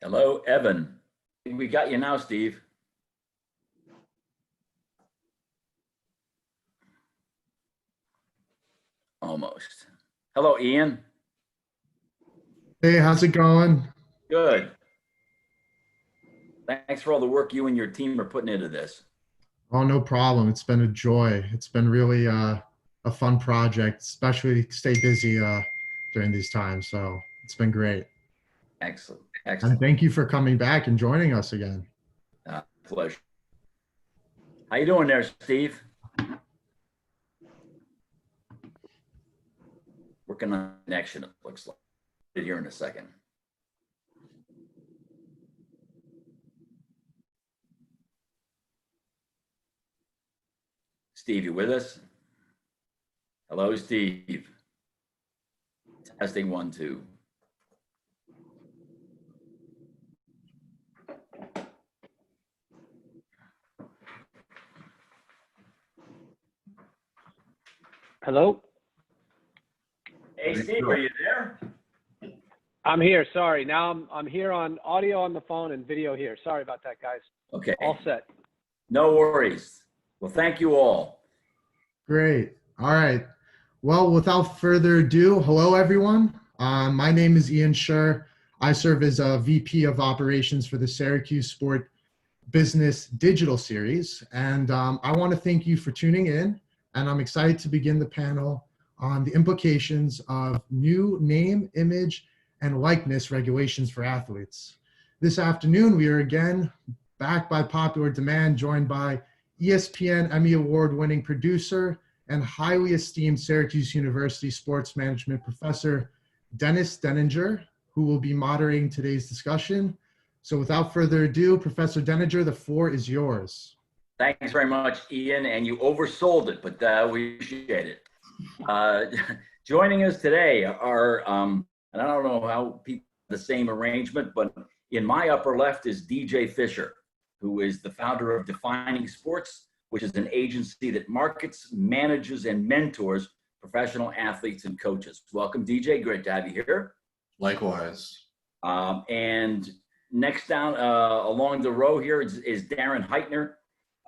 Hello, Evan. We got you now, Steve. Almost. Hello, Ian. Hey, how's it going? Good. Thanks for all the work you and your team are putting into this. Oh, no problem. It's been a joy. It's been really a fun project, especially to stay busy during these times. So it's been great. Excellent. And Excellent. thank you for coming back and joining us again. Pleasure. How you doing there, Steve? Working on connection, it looks like. Here in a second. Steve, you with us? Hello, Steve. Testing 1, 2. Hello? Hey, Steve, are you there? I'm here. Sorry. Now I'm here on audio on the phone and video here. Sorry about that, guys. Okay. All set. No worries. Well, thank you all. Great. All right. Well, without further ado, hello, everyone. My name is Ian Scher. I serve as a VP of Operations for the Syracuse Sport Business Digital Series. And I want to thank you for tuning in. And I'm excited to begin the panel on the implications of new name, image, and likeness regulations for athletes. This afternoon, we are again back by popular demand, joined by ESPN Emmy Award-winning producer and highly esteemed Syracuse University sports management professor, Dennis Denninger, who will be moderating today's discussion. So without further ado, Professor Denninger, the floor is yours. Thanks very much, Ian, and you oversold it, but we appreciate it. Joining us today are, and I don't know how people have the same arrangement, but in my upper left is DJ Fisher, who is the founder of Defining Sports, which is an agency that markets, manages, and mentors professional athletes and coaches. Welcome, DJ. Great to have you here. Likewise. And next down along the row here is Darren Heitner.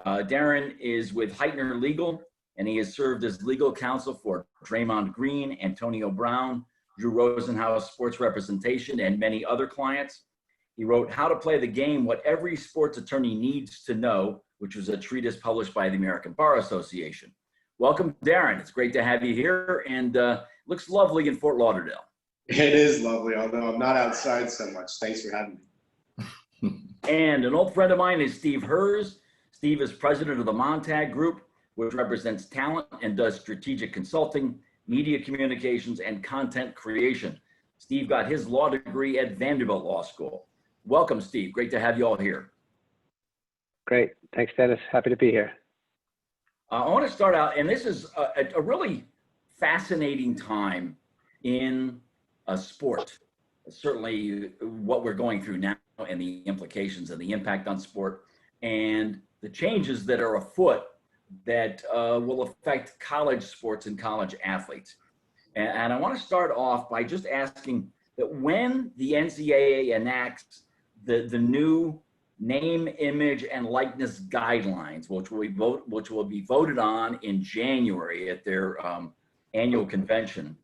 Darren is with Heitner Legal, and he has served as legal counsel for Draymond Green, Antonio Brown, Drew Rosenhaus Sports Representation, and many other clients. He wrote How to Play the Game, What Every Sports Attorney Needs to Know, which was a treatise published by the American Bar Association. Welcome, Darren. It's great to have you here, and looks lovely in Fort Lauderdale. It is lovely, although I'm not outside so much. Thanks for having me. And an old friend of mine is Steve Herz. Steve is president of the Montag Group, which represents talent and does strategic consulting, media communications, and content creation. Steve got his law degree at Vanderbilt Law School. Welcome, Steve. Great to have you all here. Great. Thanks, Dennis. Happy to be here. I want to start out, and this is a really fascinating time in a sport. Certainly what we're going through now and the implications and the impact on sport and the changes that are afoot that will affect college sports and college athletes. And I want to start off by just asking that when the NCAA enacts the new name, image, and likeness guidelines, which will be voted on in January at their annual convention,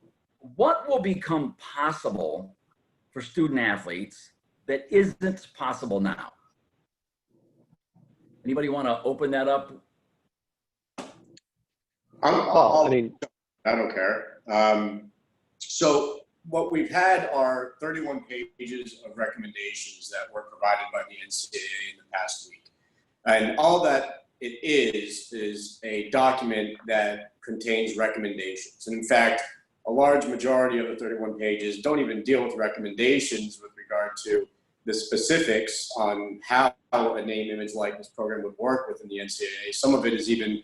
what will become possible for student athletes that isn't possible now? Anybody want to open that up? I don't care. So what we've had are 31 pages of recommendations that were provided by the NCAA in the past week. And all that it is a document that contains recommendations. And in fact, a large majority of the 31 pages don't even deal with recommendations with regard to the specifics on how a name, image, likeness program would work within the NCAA. Some of it is even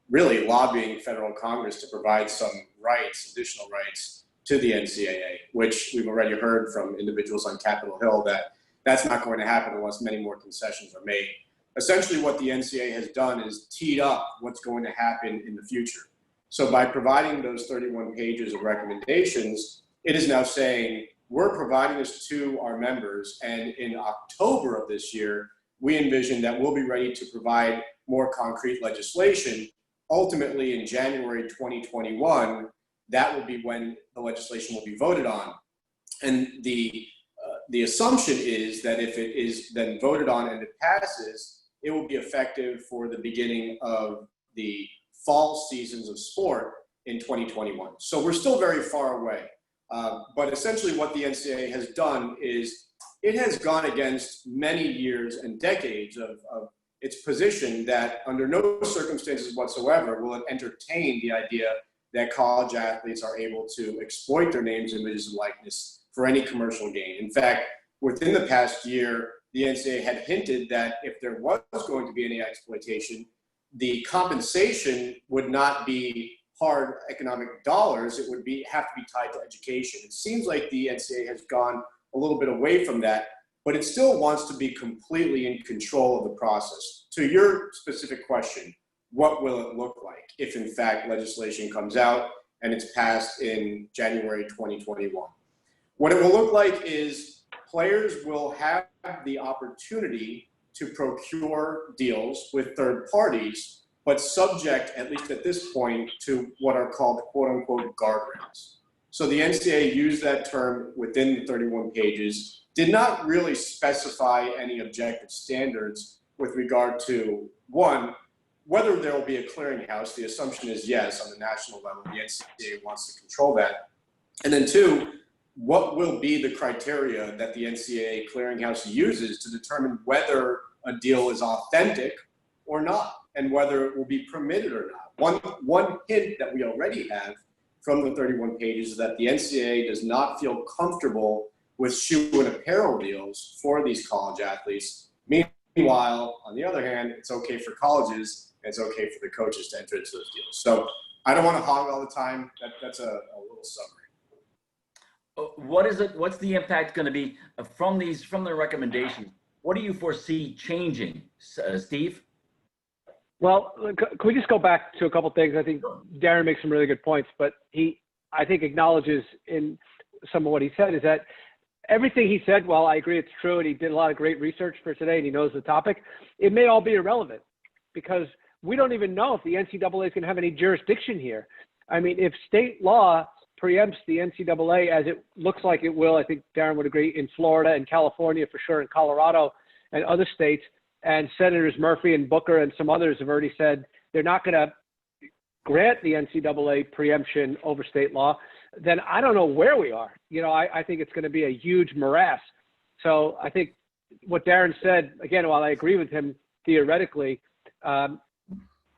really lobbying federal Congress to provide some rights, additional rights to the NCAA, which we've already heard from individuals on Capitol Hill that that's not going to happen unless many more concessions are made. Essentially what the NCAA has done is teed up what's going to happen in the future. So by providing those 31 pages of recommendations, it is now saying we're providing this to our members. And in October of this year, we envision that we'll be ready to provide more concrete legislation. Ultimately, in January 2021, that will be when the legislation will be voted on. And the assumption is that if it is then voted on and it passes, it will be effective for the beginning of the fall seasons of sport in 2021. So we're still very far away. But essentially what the NCAA has done is it has gone against many years and decades of its position that under no circumstances whatsoever will it entertain the idea that college athletes are able to exploit their names, images, and likeness for any commercial gain. In fact, within the past year, the NCAA had hinted that if there was going to be any exploitation, the compensation would not be hard economic dollars. It would have to be tied to education. It seems like the NCAA has gone a little bit away from that, but it still wants to be completely in control of the process. To your specific question, what will it look like if in fact legislation comes out and it's passed in January 2021? What it will look like is players will have the opportunity to procure deals with third parties, but subject, at least at this point, to what are called quote unquote guardrails. So the NCAA used that term within the 31 pages, did not really specify any objective standards with regard to, one, whether there will be a clearinghouse. The assumption is yes, on the national level, the NCAA wants to control that. And then two, what will be the criteria that the NCAA clearinghouse uses to determine whether a deal is authentic or not, and whether it will be permitted or not. One hint that we already have from the 31 pages is that the NCAA does not feel comfortable with shoe and apparel deals for these college athletes. Meanwhile, on the other hand, it's okay for colleges, and it's okay for the coaches to enter into those deals. So I don't want to hog all the time. That's a little summary. What is it? What's the impact going to be from the recommendations? What do you foresee changing, Steve? Well, can we just go back to a couple things? I think Darren makes some really good points, but I think acknowledges in some of what he said is that everything he said, while I agree it's true and he did a lot of great research for today and he knows the topic, it may all be irrelevant because we don't even know if the NCAA is going to have any jurisdiction here. I mean, if state law preempts the NCAA as it looks like it will, I think Darren would agree, in Florida and California for sure, and Colorado and other states, and Senators Murphy and Booker and some others have already said they're not going to grant the NCAA preemption over state law, then I don't know where we are. You know, I think it's going to be a huge morass. So I think what Darren said, again, while I agree with him theoretically,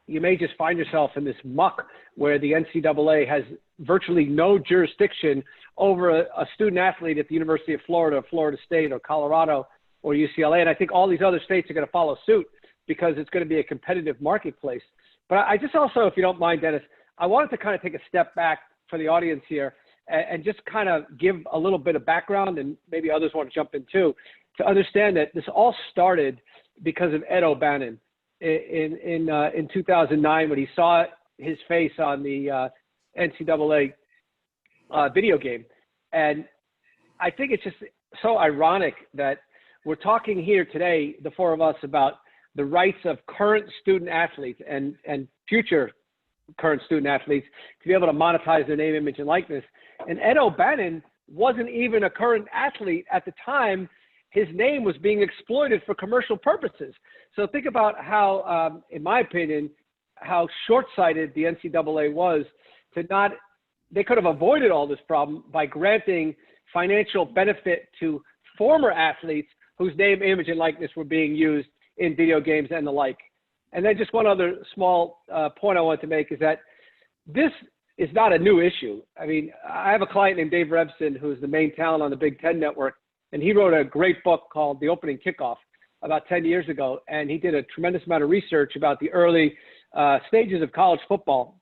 you may just find yourself in this muck where the NCAA has virtually no jurisdiction over a student athlete at the University of Florida, or Florida State, or Colorado, or UCLA. And I think all these other states are going to follow suit because it's going to be a competitive marketplace. But I just also, if you don't mind, Dennis, I wanted to kind of take a step back for the audience here and just kind of give a little bit of background, and maybe others want to jump in too, to understand that this all started because of Ed O'Bannon in 2009 when he saw his face on the NCAA video game. And I think it's just so ironic that we're talking here today, the four of us, about the rights of current student athletes and future current student athletes to be able to monetize their name, image, and likeness. And Ed O'Bannon wasn't even a current athlete at the time his name was being exploited for commercial purposes. So think about how, in my opinion, how short-sighted the NCAA was to not, they could have avoided all this problem by granting financial benefit to former athletes whose name, image, and likeness were being used in video games and the like. And then just one other small point I want to make is that this is not a new issue. I mean, I have a client named Dave Rebson, who's the main talent on the Big Ten Network, and he wrote a great book called The Opening Kickoff about 10 years ago, and he did a tremendous amount of research about the early stages of college football.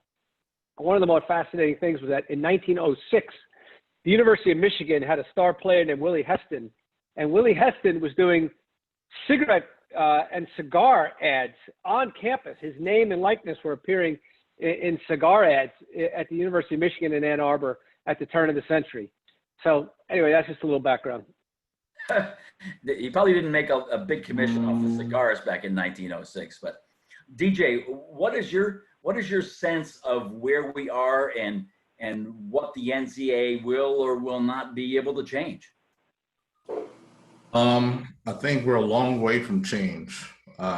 One of the most fascinating things was that in 1906, the University of Michigan had a star player named Willie Heston, and Willie Heston was doing cigarette and cigar ads on campus. His name and likeness were appearing in cigar ads at the University of Michigan in Ann Arbor at the turn of the century. So anyway, that's just a little background. He probably didn't make a big commission off the cigars back in 1906. But DJ, what is your sense of where we are and what the NCAA will or will not be able to change? I think we're a long way from change.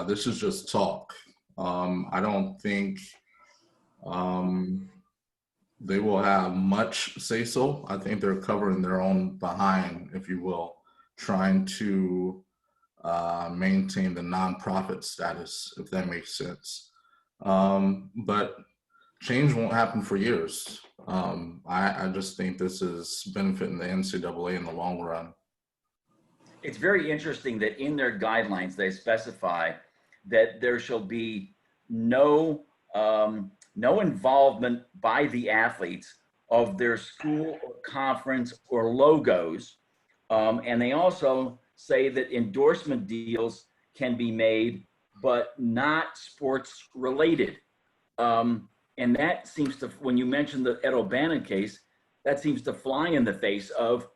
This is just talk. I don't think they will have much say so. I think they're covering their own behind, if you will, trying to maintain the nonprofit status, if that makes sense. But change won't happen for years. I just think this is benefiting the NCAA in the long run. It's very interesting that in their guidelines, they specify that there shall be no involvement by the athletes of their school or conference or logos. And they also say that endorsement deals can be made, but not sports related. And that seems to, when you mentioned the Ed O'Bannon case, that seems to fly in the face of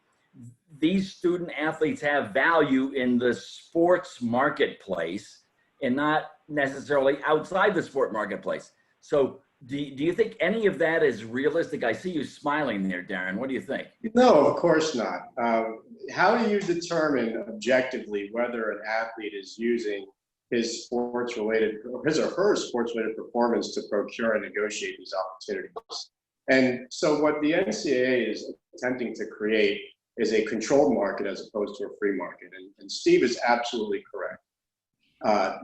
these student athletes have value in the sports marketplace and not necessarily outside the sport marketplace. So do you think any of that is realistic? I see you smiling there, Darren. What do you think? No, of course not. How do you determine objectively whether an athlete is using his or her sports-related performance to procure and negotiate these opportunities? And so what the NCAA is attempting to create is a controlled market as opposed to a free market. And Steve is absolutely correct.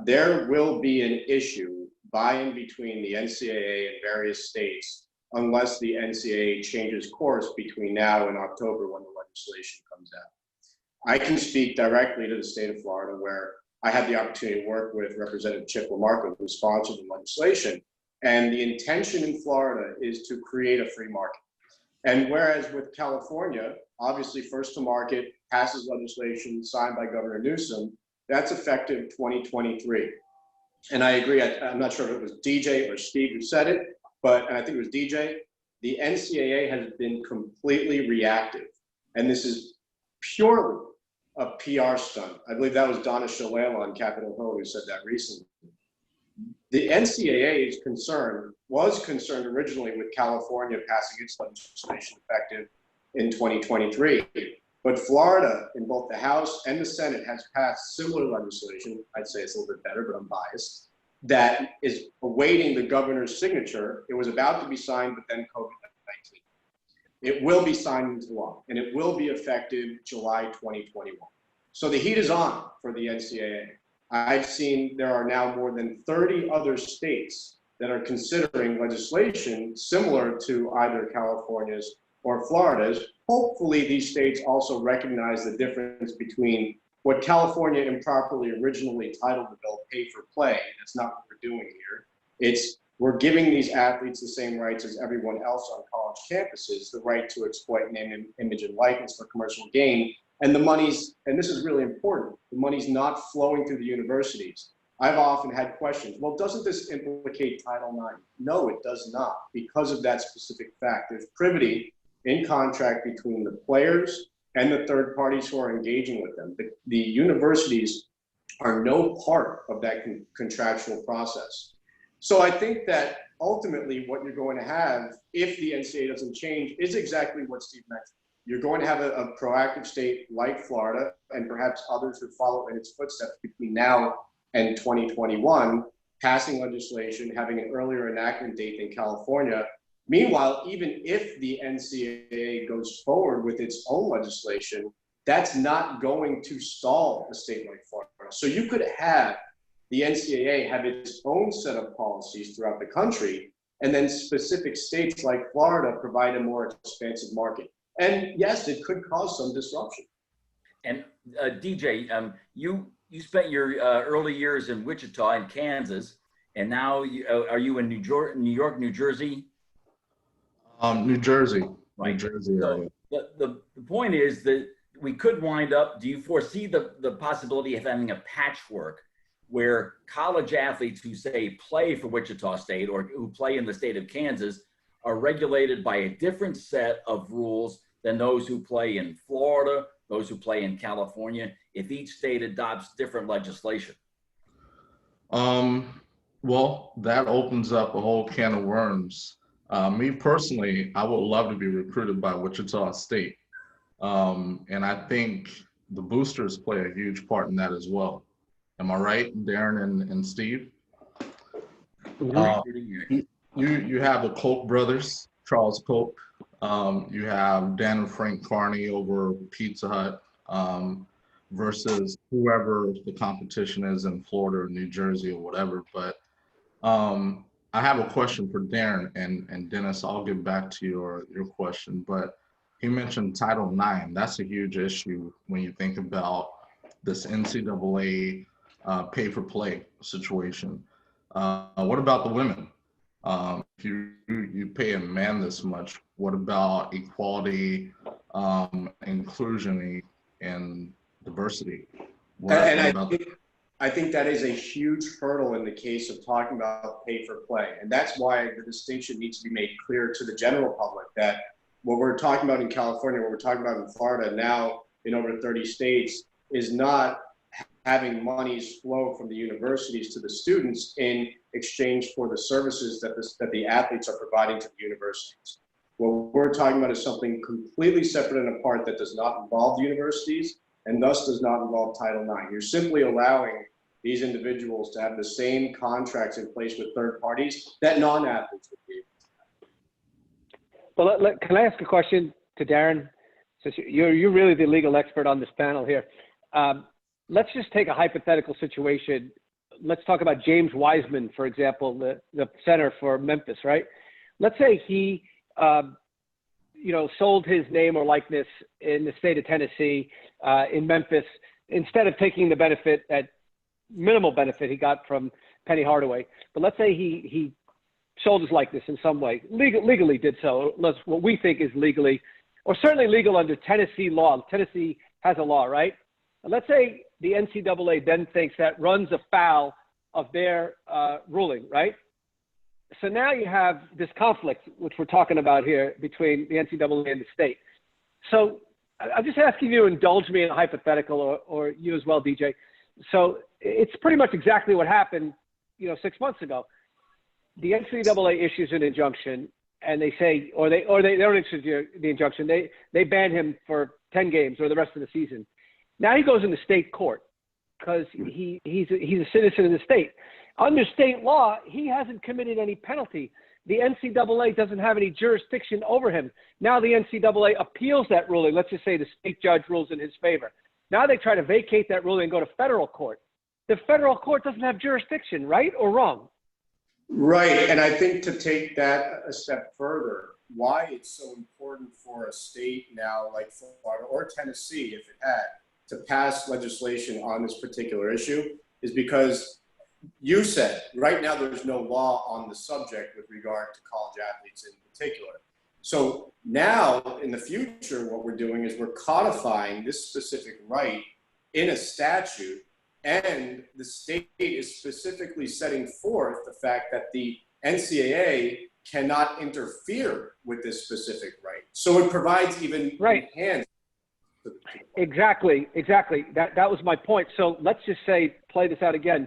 There will be an issue by and between the NCAA and various states unless the NCAA changes course between now and October when the legislation comes out. I can speak directly to the state of Florida, where I had the opportunity to work with Representative Chip LaMarca, who sponsored the legislation. And the intention in Florida is to create a free market. And whereas with California, obviously first to market, passes legislation signed by Governor Newsom, that's effective 2023. And I agree, I'm not sure if it was DJ or Steve who said it, but I think it was DJ, the NCAA has been completely reactive. And this is purely a PR stunt. I believe that was Donna Shalala on Capitol Hill who said that recently. The NCAA's was concerned originally with California passing its legislation effective in 2023. But Florida, in both the House and the Senate, has passed similar legislation. I'd say it's a little bit better, but I'm biased. That is awaiting the governor's signature. It was about to be signed, but then COVID-19. It will be signed into law, and it will be effective July 2021. So the heat is on for the NCAA. I've seen there are now more than 30 other states that are considering legislation similar to either California's or Florida's. Hopefully these states also recognize the difference between what California improperly originally titled the bill pay for play. That's not what we're doing here. It's we're giving these athletes the same rights as everyone else on college campuses, the right to exploit name, image, and likeness for commercial gain. And the money's, and this is really important, the money's not flowing through the universities. I've often had questions, well, doesn't this implicate Title IX? No, it does not, because of that specific fact. There's privity in contract between the players and the third parties who are engaging with them. The universities are no part of that contractual process. So I think that ultimately what you're going to have, if the NCAA doesn't change, is exactly what Steve mentioned. You're going to have a proactive state like Florida and perhaps others who follow in its footsteps between now and 2021, passing legislation, having an earlier enactment date than California. Meanwhile, even if the NCAA goes forward with its own legislation, that's not going to stall a state like Florida. So you could have the NCAA have its own set of policies throughout the country, and then specific states like Florida provide a more expansive market. And yes, it could cause some disruption. And DJ, you spent your early years in Wichita and Kansas, and now are you in New York, New Jersey? New Jersey. Right. New Jersey area. So the point is that we could wind up, do you foresee the possibility of having a patchwork where college athletes who say play for Wichita State or who play in the state of Kansas are regulated by a different set of rules than those who play in Florida, those who play in California, if each state adopts different legislation? Well, that opens up a whole can of worms. Me personally, I would love to be recruited by Wichita State. And I think the boosters play a huge part in that as well. Am I right, Darren and Steve? You have the Koch brothers, Charles Koch. You have Dan and Frank Carney over Pizza Hut versus whoever the competition is in Florida or New Jersey or whatever. But I have a question for Darren, and Dennis, I'll get back to your question. But he mentioned Title IX. That's a huge issue when you think about this NCAA pay-for-play situation. What about the women? If you pay a man this much, what about equality, inclusion, and diversity? I think that is a huge hurdle in the case of talking about pay for play. And that's why the distinction needs to be made clear to the general public that what we're talking about in California, what we're talking about in Florida, now in over 30 states, is not having monies flow from the universities to the students in exchange for the services that the athletes are providing to the universities. What we're talking about is something completely separate and apart that does not involve the universities and thus does not involve Title IX. You're simply allowing these individuals to have the same contracts in place with third parties that non-athletes would be able to have. Well, can I ask a question to Darren? Since you're really the legal expert on this panel here. Let's just take a hypothetical situation. Let's talk about James Wiseman, for example, the center for Memphis, right? Let's say he, sold his name or likeness in the state of Tennessee, in Memphis, instead of taking the benefit, that minimal benefit he got from Penny Hardaway. But let's say he sold his likeness in some way, legally did so. What we think is legally, or certainly legal under Tennessee law. Tennessee has a law, right? And let's say the NCAA then thinks that runs afoul of their ruling, right? So now you have this conflict, which we're talking about here, between the NCAA and the state. So I'm just asking you to indulge me in a hypothetical, or you as well, DJ. So it's pretty much exactly what happened, 6 months ago. The NCAA issues an injunction, and they say, or they don't issue the injunction. They ban him for 10 games or the rest of the season. Now he goes into state court because he's a citizen of the state. Under state law, he hasn't committed any penalty. The NCAA doesn't have any jurisdiction over him. Now the NCAA appeals that ruling. Let's just say the state judge rules in his favor. Now they try to vacate that ruling and go to federal court. The federal court doesn't have jurisdiction, right or wrong? Right, and I think to take that a step further, why it's so important for a state now like Florida or Tennessee, if it had, to pass legislation on this particular issue is because you said right now there's no law on the subject with regard to college athletes in particular. So now in the future, what we're doing is we're codifying this specific right in a statute, and the state is specifically setting forth the fact that the NCAA cannot interfere with this specific right. So it provides even enhanced. Exactly. That was my point. So let's just say, play this out again.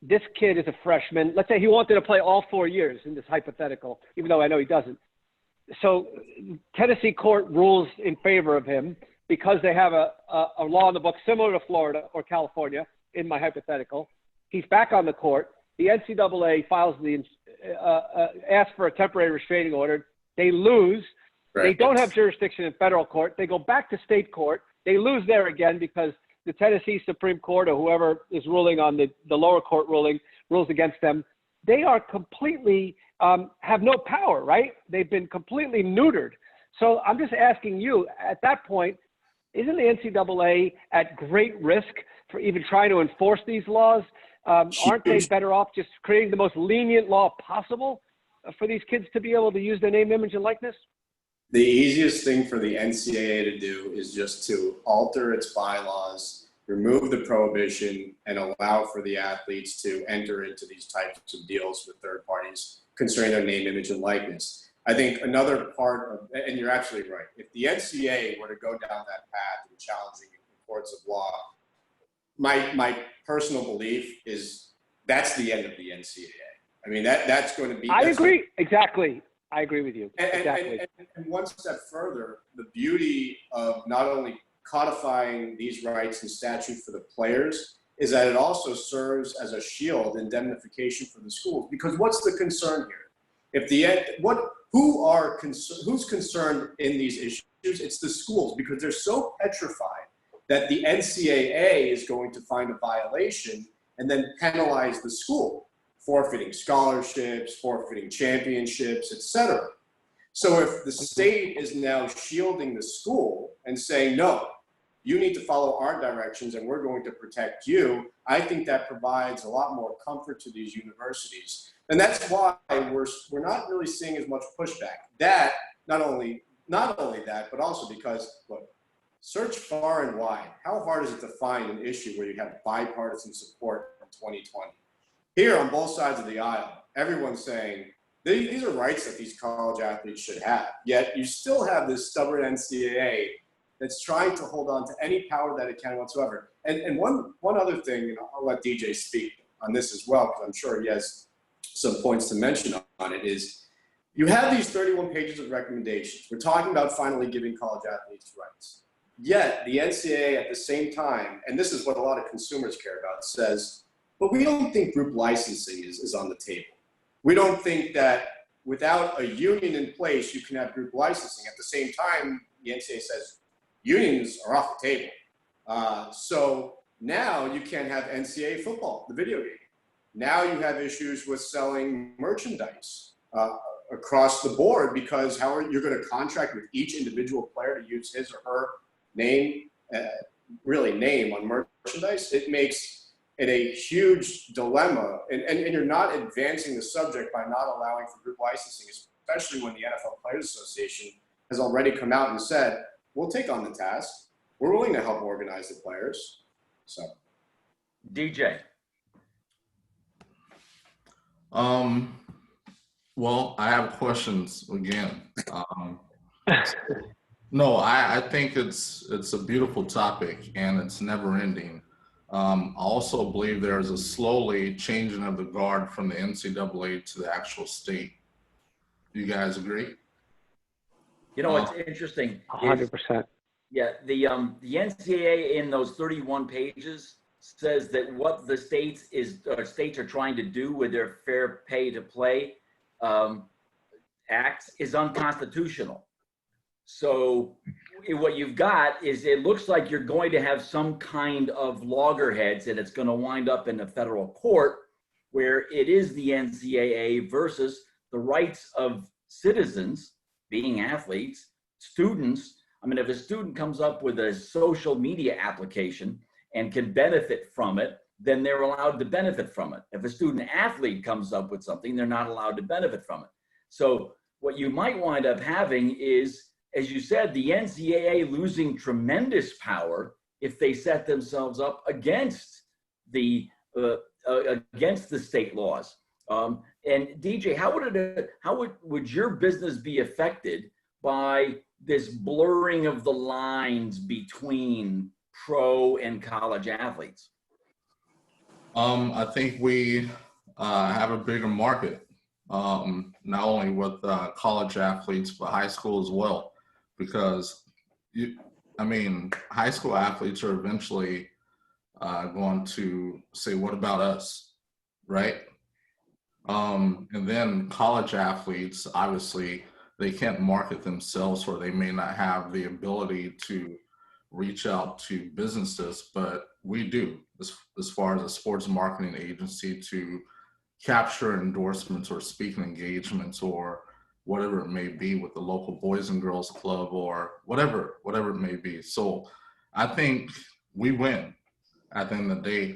This kid is a freshman. Let's say he wanted to play all 4 years in this hypothetical, even though I know he doesn't. So Tennessee court rules in favor of him because they have a law in the book similar to Florida or California in my hypothetical. He's back on the court. The NCAA files asks for a temporary restraining order. They lose. Right. They don't have jurisdiction in federal court. They go back to state court. They lose there again because the Tennessee Supreme Court or whoever is ruling on the lower court ruling rules against them. They are completely have no power, right? They've been completely neutered. So I'm just asking you, at that point, isn't the NCAA at great risk for even trying to enforce these laws? Aren't they better off just creating the most lenient law possible for these kids to be able to use their name, image, and likeness? The easiest thing for the NCAA to do is just to alter its bylaws, remove the prohibition, and allow for the athletes to enter into these types of deals with third parties concerning their name, image, and likeness. I think another part of, and you're absolutely right, if the NCAA were to go down that path and challenging in courts of law, my personal belief is that's the end of the NCAA. I mean, that's going to be. I agree. Exactly. I agree with you. Exactly. And one step further, the beauty of not only codifying these rights in statute for the players is that it also serves as a shield, indemnification for the schools. Because what's the concern here? If who's concerned in these issues? It's the schools, because they're so petrified that the NCAA is going to find a violation and then penalize the school, forfeiting scholarships, forfeiting championships, etc. So if the state is now shielding the school and saying, no, you need to follow our directions and we're going to protect you, I think that provides a lot more comfort to these universities. And that's why we're not really seeing as much pushback. That, not only that, but also because, look, search far and wide. How hard is it to find an issue where you have bipartisan support in 2020? Here on both sides of the aisle, everyone's saying these are rights that these college athletes should have. Yet you still have this stubborn NCAA that's trying to hold on to any power that it can whatsoever. And one other thing, and I'll let DJ speak on this as well, because I'm sure he has some points to mention on it, is you have these 31 pages of recommendations. We're talking about finally giving college athletes rights. Yet the NCAA at the same time, and this is what a lot of consumers care about, says, but we don't think group licensing is on the table. We don't think that without a union in place, you can have group licensing. At the same time, the NCAA says unions are off the table. So now you can't have NCAA football, the video game. Now you have issues with selling merchandise across the board, because you're going to contract with each individual player to use his or her name, name on merchandise. It makes it a huge dilemma, and you're not advancing the subject by not allowing for group licensing, especially when the NFL Players Association has already come out and said, we'll take on the task. We're willing to help organize the players. So, DJ. Well, I have questions again. No, I think it's a beautiful topic and it's never ending. I also believe there's a slowly changing of the guard from the NCAA to the actual state. Do you guys agree? You know, what's interesting. 100%. Yeah, the NCAA in those 31 pages says that what the states are trying to do with their fair pay to play acts is unconstitutional. So what you've got is, it looks like you're going to have some kind of loggerheads, and it's going to wind up in the federal court, where it is the NCAA versus the rights of citizens, being athletes, students. I mean, if a student comes up with a social media application and can benefit from it, then they're allowed to benefit from it. If a student athlete comes up with something, they're not allowed to benefit from it. So what you might wind up having is, as you said, the NCAA losing tremendous power if they set themselves up against the state laws. And DJ, how would your business be affected by this blurring of the lines between pro and college athletes? I think we have a bigger market, not only with college athletes, but high school as well. Because high school athletes are eventually going to say, what about us, right? And then college athletes, obviously, they can't market themselves, or they may not have the ability to reach out to businesses, but we do, as far as a sports marketing agency, to capture endorsements or speaking engagements or whatever it may be with the local Boys and Girls Club or whatever it may be. So I think we win at the end of the day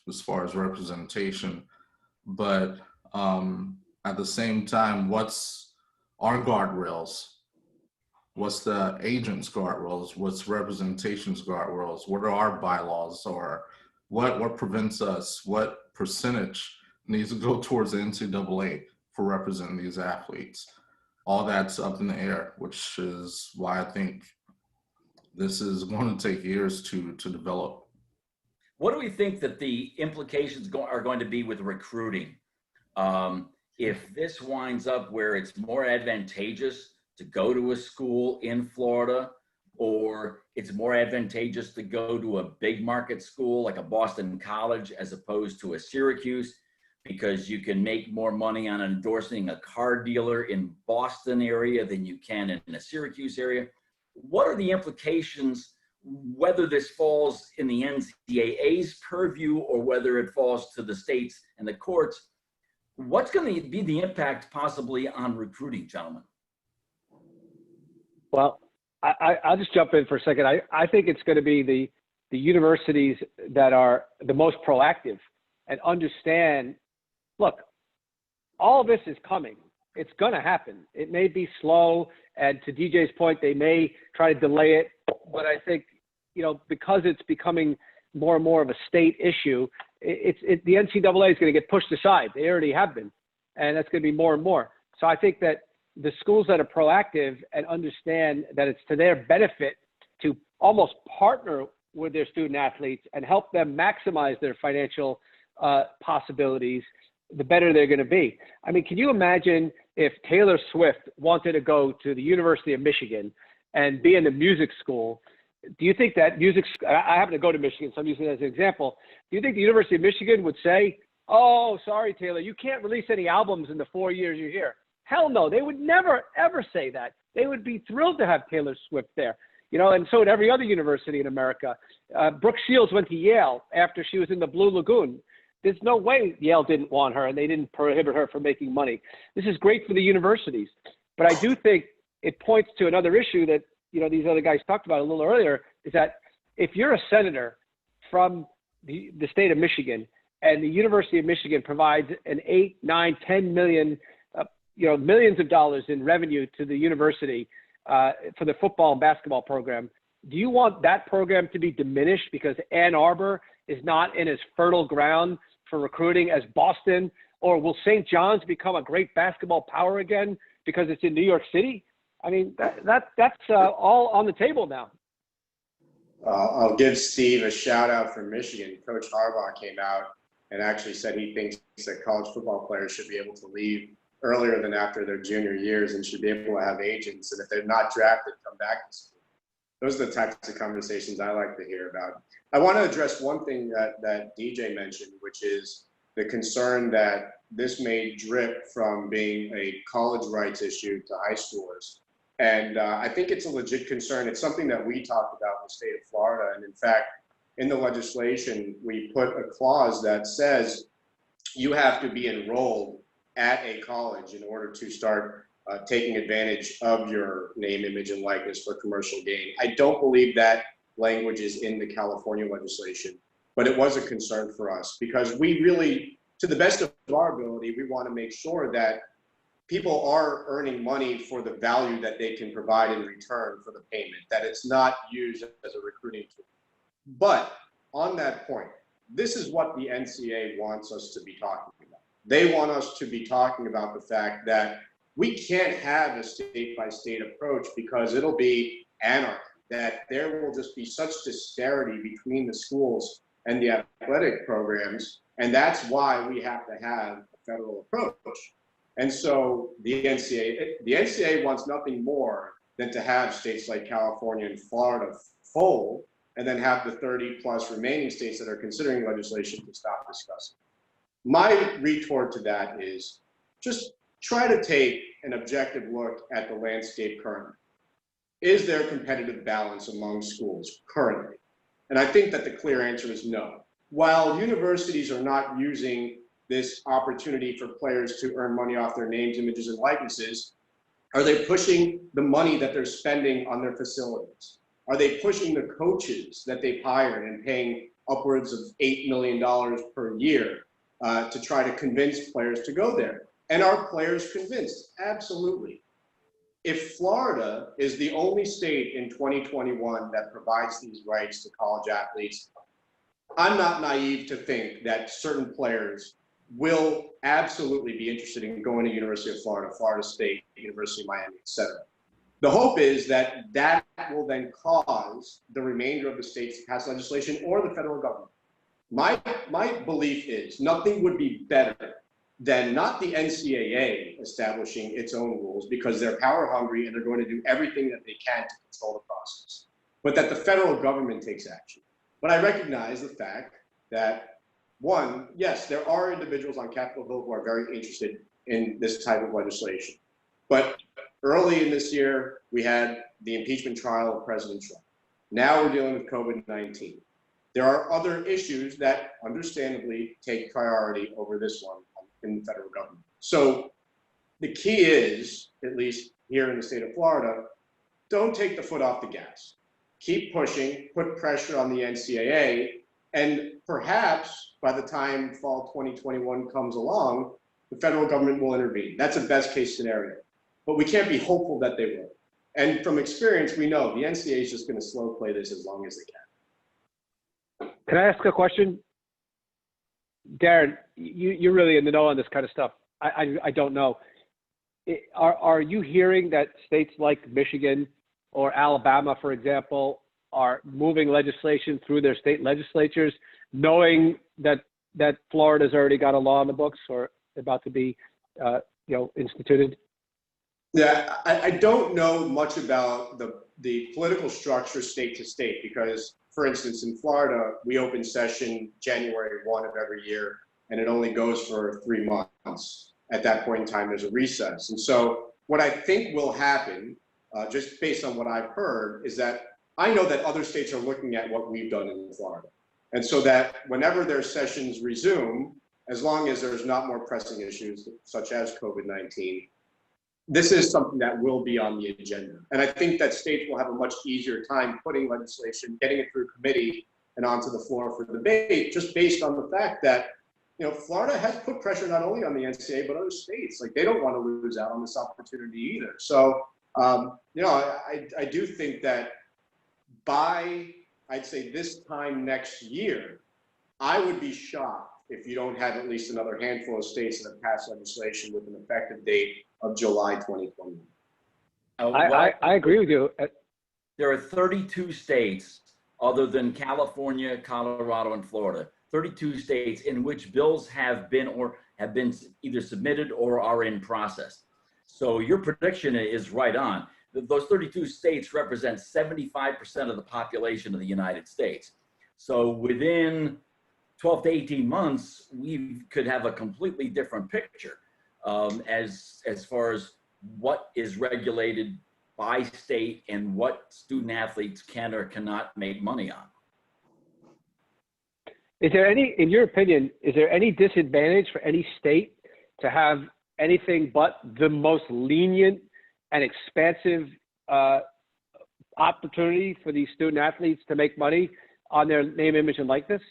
as far as representation. But at the same time, what's our guardrails? What's the agent's guardrails? What's representation's guardrails? What are our bylaws? Or what prevents us? What percentage needs to go towards the NCAA for representing these athletes? all that's up in the air, which is why I think this is going to take years to develop. What do we think that the implications are going to be with recruiting? If this winds up where it's more advantageous to go to a school in Florida, or it's more advantageous to go to a big market school like a Boston College as opposed to a Syracuse, because you can make more money on endorsing a car dealer in Boston area than you can in a Syracuse area. What are the implications, whether this falls in the NCAA's purview or whether it falls to the states and the courts? What's going to be the impact possibly on recruiting, gentlemen? Well, I'll just jump in for a second. I think it's going to be the universities that are the most proactive and understand, look, all of this is coming. It's going to happen. It may be slow, and to DJ's point, they may try to delay it. But I think, because it's becoming more and more of a state issue, the NCAA is going to get pushed aside. They already have been, and that's going to be more and more. So I think that the schools that are proactive and understand that it's to their benefit to almost partner with their student athletes and help them maximize their financial possibilities, the better they're going to be. I mean, can you imagine if Taylor Swift wanted to go to the University of Michigan and be in the music school? Do you think that I happen to go to Michigan, so I'm using it as an example. Do you think the University of Michigan would say, oh, sorry, Taylor, you can't release any albums in the 4 years you're here? Hell no, they would never, ever say that. They would be thrilled to have Taylor Swift there. And so would every other university in America. Brooke Shields went to Yale after she was in the Blue Lagoon. There's no way Yale didn't want her and they didn't prohibit her from making money. This is great for the universities. But I do think it points to another issue that, these other guys talked about a little earlier, is that if you're a senator from the state of Michigan and the University of Michigan provides an 8, 9, 10 million, millions of dollars in revenue to the university for the football and basketball program, do you want that program to be diminished because Ann Arbor is not in as fertile ground for recruiting as Boston? Or will St. John's become a great basketball power again because it's in New York City? I mean, that's all on the table now. I'll give Steve a shout out from Michigan. Coach Harbaugh came out and actually said he thinks that college football players should be able to leave earlier than after their junior years and should be able to have agents. And if they're not drafted, come back to school. Those are the types of conversations I like to hear about. I want to address one thing that DJ mentioned, which is the concern that this may drip from being a college rights issue to high schoolers. And I think it's a legit concern. It's something that we talked about in the state of Florida. And in fact, in the legislation, we put a clause that says you have to be enrolled at a college in order to start taking advantage of your name, image, and likeness for commercial gain. I don't believe that language is in the California legislation, but it was a concern for us because we really, to the best of our ability, we want to make sure that people are earning money for the value that they can provide in return for the payment, that it's not used as a recruiting tool. But on that point, this is what the NCAA wants us to be talking about. They want us to be talking about the fact that we can't have a state-by-state approach because it'll be anarchy, that there will just be such disparity between the schools and the athletic programs, and that's why we have to have a federal approach. And so the NCAA wants nothing more than to have states like California and Florida fold, and then have the 30 plus remaining states that are considering legislation to stop discussing. My retort to that is just try to take an objective look at the landscape currently. Is there competitive balance among schools currently? And I think that the clear answer is no. While universities are not using this opportunity for players to earn money off their names, images, and likenesses, are they pushing the money that they're spending on their facilities? Are they pushing the coaches that they've hired and paying upwards of $8 million per year to try to convince players to go there? And are players convinced? Absolutely. If Florida is the only state in 2021 that provides these rights to college athletes, I'm not naive to think that certain players will absolutely be interested in going to University of Florida, Florida State, University of Miami, et cetera. The hope is that that will then cause the remainder of the states to pass legislation or the federal government. My belief is nothing would be better than not the NCAA establishing its own rules because they're power hungry and they're going to do everything that they can to control the process, but that the federal government takes action. But I recognize the fact that, one, yes, there are individuals on Capitol Hill who are very interested in this type of legislation. But early in this year, we had the impeachment trial of President Trump. Now we're dealing with COVID-19. There are other issues that understandably take priority over this one in the federal government. So the key is, at least here in the state of Florida, don't take the foot off the gas. Keep pushing, put pressure on the NCAA, and perhaps by the time fall 2021 comes along, the federal government will intervene. That's a best case scenario. But we can't be hopeful that they will. And from experience, we know the NCAA is just going to slow play this as long as they can. Can I ask a question? Darren, you're really in the know on this kind of stuff. I don't know. Are you hearing that states like Michigan or Alabama, for example, are moving legislation through their state legislatures, knowing that Florida's already got a law in the books or about to be, instituted? Yeah, I don't know much about the political structure state to state because, for instance, in Florida, we open session January 1 of every year, and it only goes for 3 months. At that point in time, there's a recess. And so what I think will happen, just based on what I've heard, is that I know that other states are looking at what we've done in Florida. And so that whenever their sessions resume, as long as there's not more pressing issues such as COVID-19, this is something that will be on the agenda. And I think that states will have a much easier time putting legislation, getting it through committee and onto the floor for debate, just based on the fact that, Florida has put pressure not only on the NCAA, but other states. Like, they don't want to lose out on this opportunity either. So, I do think that by, I'd say, this time next year, I would be shocked if you don't have at least another handful of states that have passed legislation with an effective date of July 2021. I agree with you. There are 32 states other than California, Colorado, and Florida, 32 states in which bills have been either submitted or are in process. So your prediction is right on. Those 32 states represent 75% of the population of the United States. So within 12 to 18 months, we could have a completely different picture as far as what is regulated by state and what student athletes can or cannot make money on. Is there any, in your opinion, is there any disadvantage for any state to have anything but the most lenient and expansive opportunity for these student athletes to make money on their name, image, and likeness?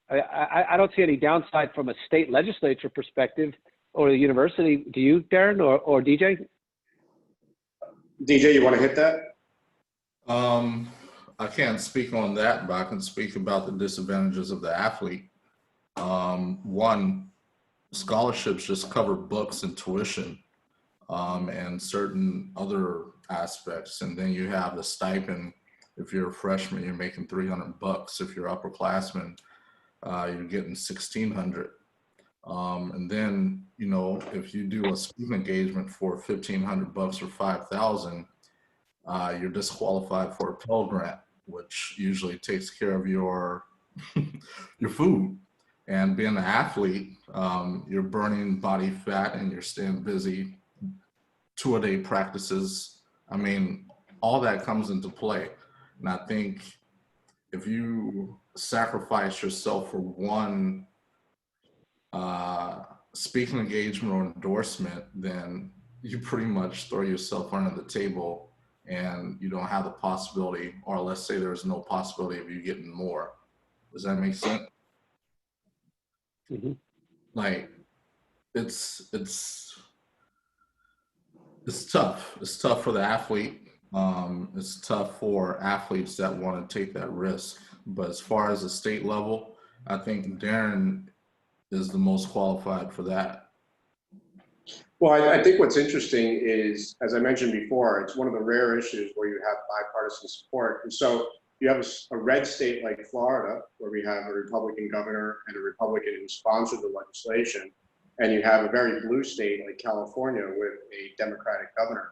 I don't see any downside from a state legislature perspective or the university. Do you, Darren or DJ? DJ, you want to hit that? I can't speak on that, but I can speak about the disadvantages of the athlete. One, scholarships just cover books and tuition and certain other aspects. And then you have the stipend. If you're a freshman, you're making $300. If you're upperclassman, you're getting $1,600. And then, if you do a speaking engagement for $1,500 or $5,000, you're disqualified for a Pell Grant, which usually takes care of your your food. And being an athlete, you're burning body fat and you're staying busy, 2-a-day practices. I mean, all that comes into play. And I think if you sacrifice yourself for one speaking engagement or endorsement, then you pretty much throw yourself under the table and you don't have the possibility, or let's say there's no possibility of you getting more. Does that make sense? Mm-hmm. Like, it's tough. It's tough for the athlete. It's tough for athletes that want to take that risk. But as far as the state level, I think Darren is the most qualified for that? Well, I think what's interesting is, as I mentioned before, it's one of the rare issues where you have bipartisan support. And so you have a red state like Florida, where we have a Republican governor and a Republican who sponsored the legislation, and you have a very blue state like California with a Democratic governor.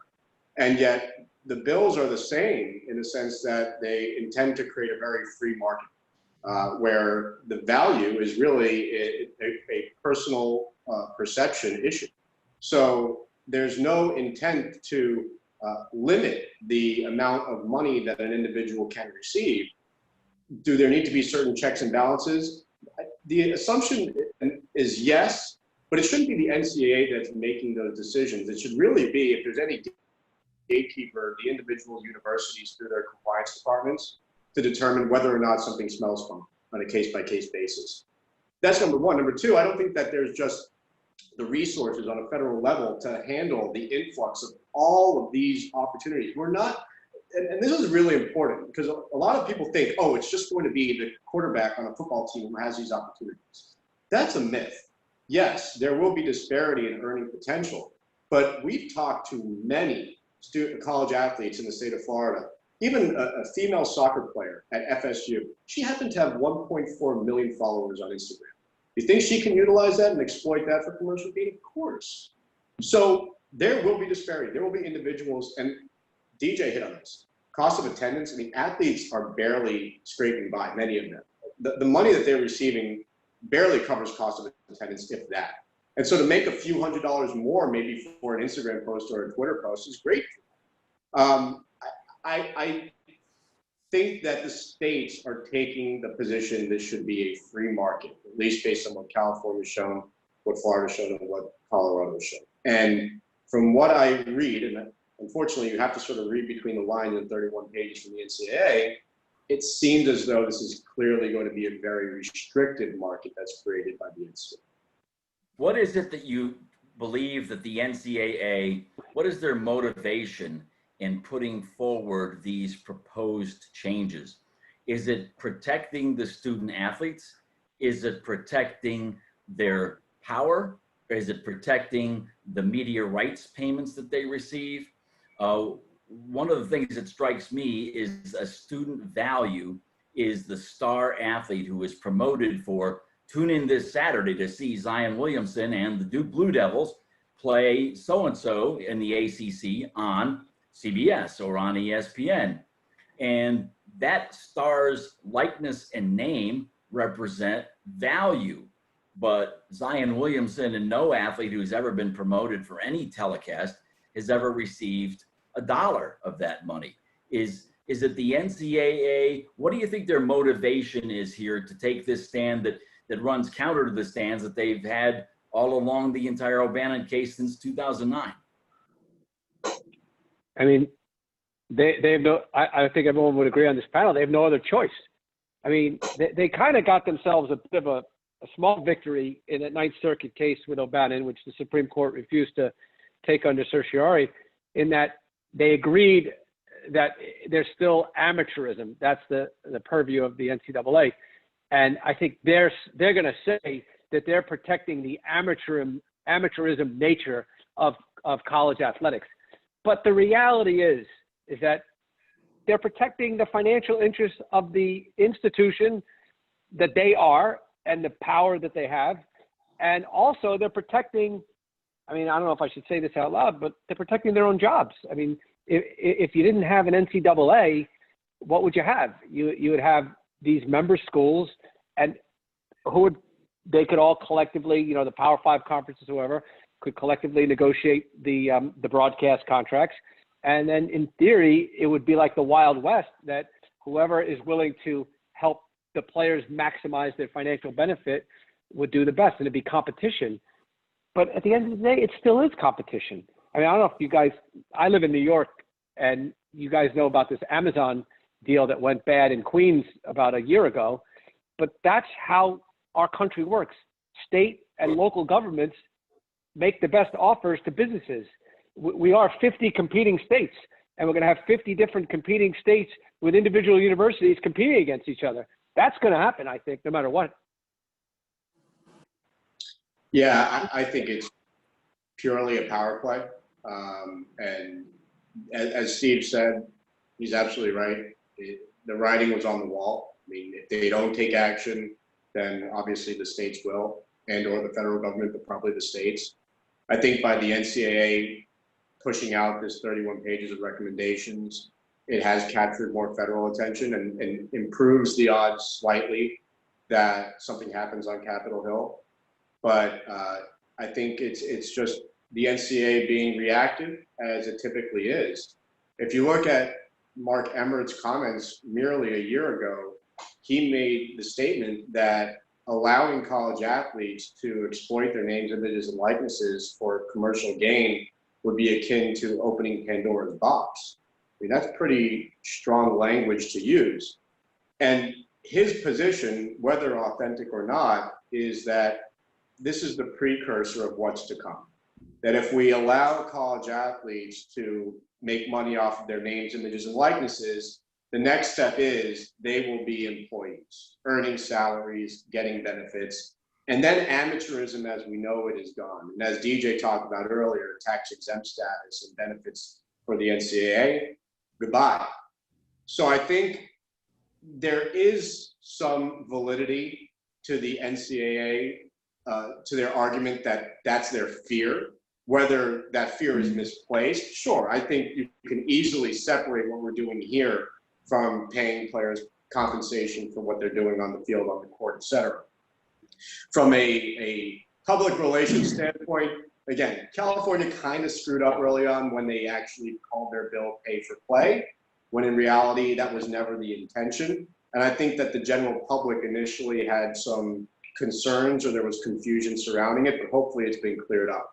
And yet the bills are the same in the sense that they intend to create a very free market, where the value is really a personal perception issue. So there's no intent to limit the amount of money that an individual can receive. Do there need to be certain checks and balances? The assumption is yes, but it shouldn't be the NCAA that's making those decisions. It should really be, if there's any gatekeeper, the individual universities through their compliance departments to determine whether or not something smells fun on a case-by-case basis. That's number one. Number two, I don't think that there's just the resources on a federal level to handle the influx of all of these opportunities. We're not, and this is really important because a lot of people think, oh, it's just going to be the quarterback on a football team who has these opportunities. That's a myth. Yes, there will be disparity in earning potential, but we've talked to many college athletes in the state of Florida, even a female soccer player at FSU. She happened to have 1.4 million followers on Instagram. You think she can utilize that and exploit that for commercial gain? Of course. So there will be disparity. There will be individuals, and DJ hit on this. Cost of attendance, I mean, athletes are barely scraping by, many of them. The money that they're receiving barely covers cost of attendance, if that. And so to make a few $100s more, maybe for an Instagram post or a Twitter post, is great. I think that the states are taking the position this should be a free market, at least based on what California's shown, what Florida's shown, and what Colorado's shown. And from what I read, and unfortunately you have to sort of read between the lines in 31 pages from the NCAA, it seems as though this is clearly going to be a very restricted market that's created by the NCAA. What is it that you believe that the NCAA, what is their motivation in putting forward these proposed changes? Is it protecting the student athletes? Is it protecting their power? Or is it protecting the media rights payments that they receive? One of the things that strikes me is a student value is the star athlete who is promoted for, tune in this Saturday to see Zion Williamson and the Duke Blue Devils play so-and-so in the ACC on CBS or on ESPN. And that star's likeness and name represent value. But Zion Williamson and no athlete who's ever been promoted for any telecast has ever received $1 of that money. Is it the NCAA? What do you think their motivation is here to take this stand that runs counter to the stands that they've had all along the entire O'Bannon case since 2009? I mean, they have no, I think everyone would agree on this panel, they have no other choice. I mean, they kind of got themselves a bit of a small victory in that Ninth Circuit case with O'Bannon, which the Supreme Court refused to take under certiorari, in that they agreed that there's still amateurism. That's the purview of the NCAA. And I think they're going to say that they're protecting the amateurism nature of college athletics. But the reality is that they're protecting the financial interests of the institution that they are and the power that they have. And also they're protecting, I mean, I don't know if I should say this out loud, but they're protecting their own jobs. I mean, if you didn't have an NCAA, what would you have? You would have these member schools, and they could all collectively, you know, the Power 5 conferences, whoever, could collectively negotiate the broadcast contracts. And then in theory, it would be like the Wild West, that whoever is willing to help the players maximize their financial benefit would do the best, and it'd be competition. But at the end of the day, it still is competition. I mean, I don't know if you guys, I live in New York, and you guys know about this Amazon deal that went bad in Queens about a year ago, but that's how our country works. State and local governments make the best offers to businesses. We are 50 competing states, and we're going to have 50 different competing states with individual universities competing against each other. That's going to happen, I think, no matter what. Yeah, I think it's purely a power play. And as Steve said, he's absolutely right. The writing was on the wall. I mean, if they don't take action, then obviously the states will, and or the federal government, but probably the states. I think by the NCAA pushing out this 31 pages of recommendations, it has captured more federal attention and improves the odds slightly that something happens on Capitol Hill. But I think it's just the NCAA being reactive as it typically is. If you look at Mark Emmert's comments merely a year ago, he made the statement that allowing college athletes to exploit their names, images, and likenesses for commercial gain would be akin to opening Pandora's box. I mean, that's pretty strong language to use. And his position, whether authentic or not, is that this is the precursor of what's to come. That if we allow college athletes to make money off of their names, images, and likenesses, the next step is they will be employees, earning salaries, getting benefits, and then amateurism as we know it is gone. And as DJ talked about earlier, tax exempt status and benefits for the NCAA, goodbye. So I think there is some validity to the NCAA, to their argument that that's their fear. Whether that fear is misplaced, sure, I think you can easily separate what we're doing here from paying players compensation for what they're doing on the field, on the court, et cetera. From a public relations standpoint, again, California kind of screwed up early on when they actually called their bill pay for play, when in reality that was never the intention. And I think that the general public initially had some concerns or there was confusion surrounding it, but hopefully it's been cleared up.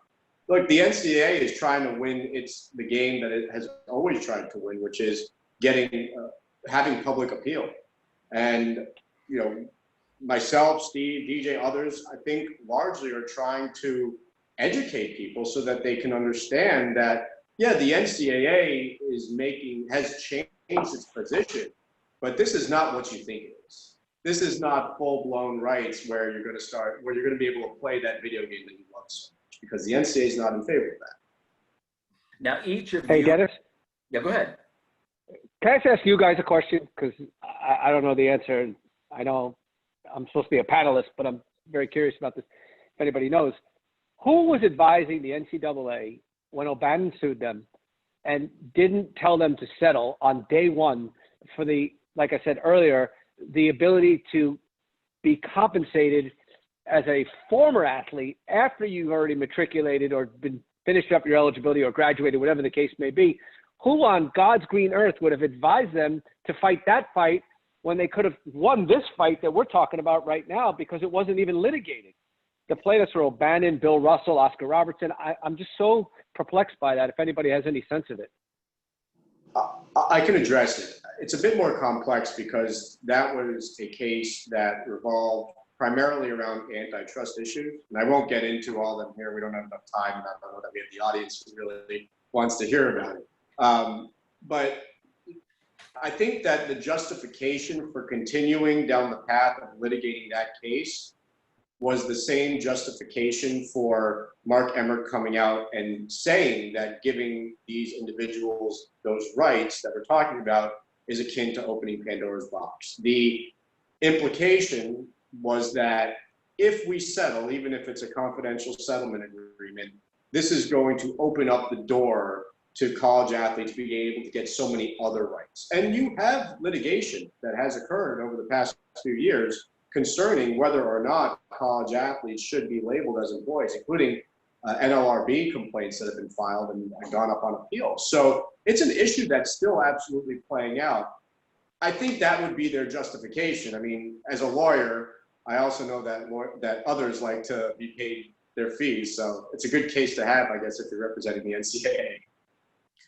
Look, the NCAA is trying to win the game that it has always tried to win, which is having public appeal. And, you know, myself, Steve, DJ, others, I think largely are trying to educate people so that they can understand that, yeah, the NCAA has changed its position, but this is not what you think it is. This is not full-blown rights where you're going to be able to play that video game that you love so much, because the NCAA is not in favor of that. Now, each of Hey, you. Dennis? Yeah, go ahead. Can I just ask you guys a question? Because I don't know the answer. I know I'm supposed to be a panelist, but I'm very curious about this. If anybody knows, who was advising the NCAA when O'Bannon sued them and didn't tell them to settle on day one for like I said earlier, the ability to be compensated as a former athlete after you've already matriculated or finished up your eligibility or graduated, whatever the case may be? Who on God's green earth would have advised them to fight that fight when they could have won this fight that we're talking about right now because it wasn't even litigated? The plaintiffs were O'Bannon, Bill Russell, Oscar Robertson. I'm just so perplexed by that, if anybody has any sense of it. I can address it. It's a bit more complex because that was a case that revolved primarily around antitrust issues. And I won't get into all of them here. We don't have enough time. And I don't know that we have the audience who really wants to hear about it. But I think that the justification for continuing down the path of litigating that case was the same justification for Mark Emmert coming out and saying that giving these individuals those rights that we're talking about is akin to opening Pandora's box. The implication was that if we settle, even if it's a confidential settlement agreement, this is going to open up the door to college athletes being able to get so many other rights. And you have litigation that has occurred over the past few years concerning whether or not college athletes should be labeled as employees, including NLRB complaints that have been filed and gone up on appeal. So it's an issue that's still absolutely playing out. I think that would be their justification. I mean, as a lawyer, I also know that others like to be paid their fees. So it's a good case to have, I guess, if you're representing the NCAA.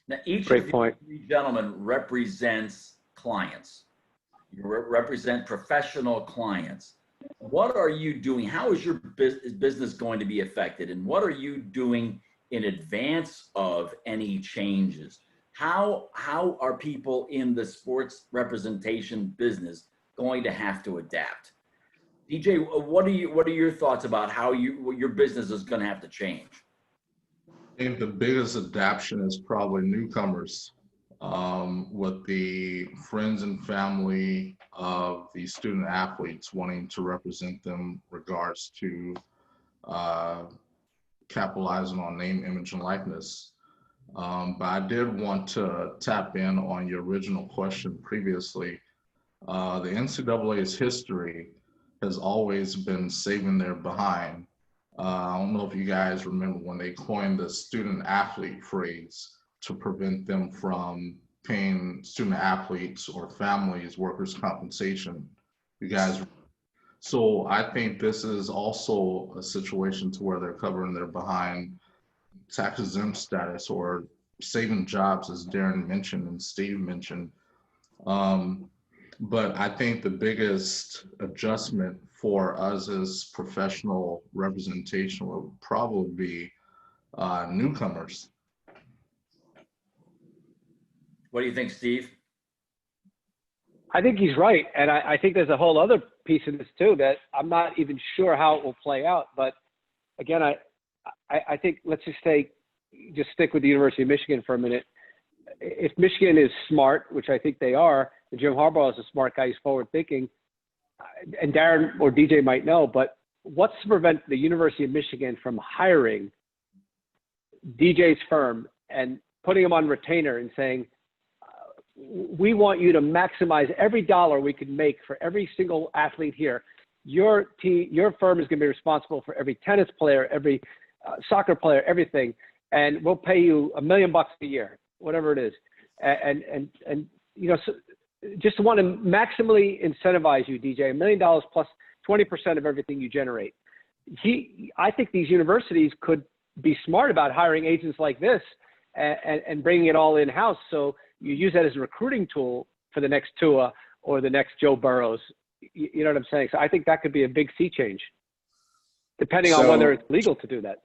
Now, each Great of point. you three gentlemen represents clients. You represent professional clients. What are you doing? How is your business going to be affected? And what are you doing in advance of any changes? How are people in the sports representation business going to have to adapt? DJ, what are your thoughts about how your business is going to have to change? I think the biggest adaptation is probably newcomers, with the friends and family of the student athletes wanting to represent them regards to capitalizing on name, image, and likeness. But I did want to tap in on your original question previously. The NCAA's history has always been saving their behind. I don't know if you guys remember when they coined the student athlete phrase to prevent them from paying student athletes or families workers' compensation. You guys, so I think this is also a situation to where they're covering their behind tax exempt status or saving jobs, as Darren mentioned and Steve mentioned. But I think the biggest adjustment for us as professional representation will probably be newcomers. What do you think, Steve? I think he's right. And I think there's a whole other piece of this too that I'm not even sure how it will play out. But again, I think let's just stick with the University of Michigan for a minute. If Michigan is smart, which I think they are, and Jim Harbaugh is a smart guy, he's forward thinking, and Darren or DJ might know, but what's to prevent the University of Michigan from hiring DJ's firm and putting him on retainer and saying, we want you to maximize every dollar we can make for every single athlete here. Your firm is going to be responsible for every tennis player, every soccer player, everything, and we'll pay you $1 million a year, whatever it is. And you know, so just want to maximally incentivize you, DJ, $1 million plus 20% of everything you generate. I think these universities could be smart about hiring agents like this and bringing it all in-house. So you use that as a recruiting tool for the next Tua or the next Joe Burrows. You know what I'm saying? So I think that could be a big sea change, depending on whether it's legal to do that.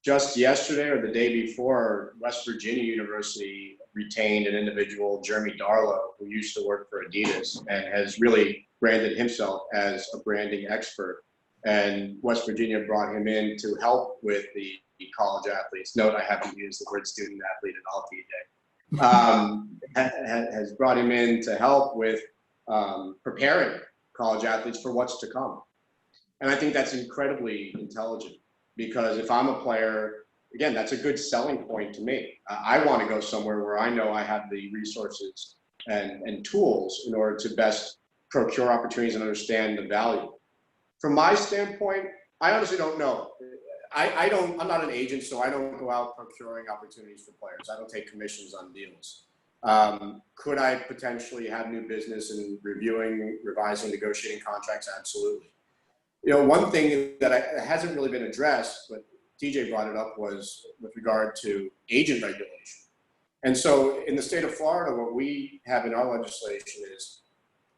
Just yesterday or the day before, West Virginia University retained an individual, Jeremy Darlow, who used to work for Adidas and has really branded himself as a branding expert. And West Virginia brought him in to help with the college athletes. Note, I haven't used the word student athlete at all today. Has brought him in to help with preparing college athletes for what's to come. And I think that's incredibly intelligent, because if I'm a player, again, that's a good selling point to me. I want to go somewhere where I know I have the resources and tools in order to best procure opportunities and understand the value. From my standpoint, I honestly don't know. I'm not an agent, so I don't go out procuring opportunities for players. I don't take commissions on deals. Could I potentially have new business in reviewing, revising, negotiating contracts? Absolutely. You know, one thing that hasn't really been addressed, but DJ brought it up, was with regard to agent regulation. And so in the state of Florida, what we have in our legislation is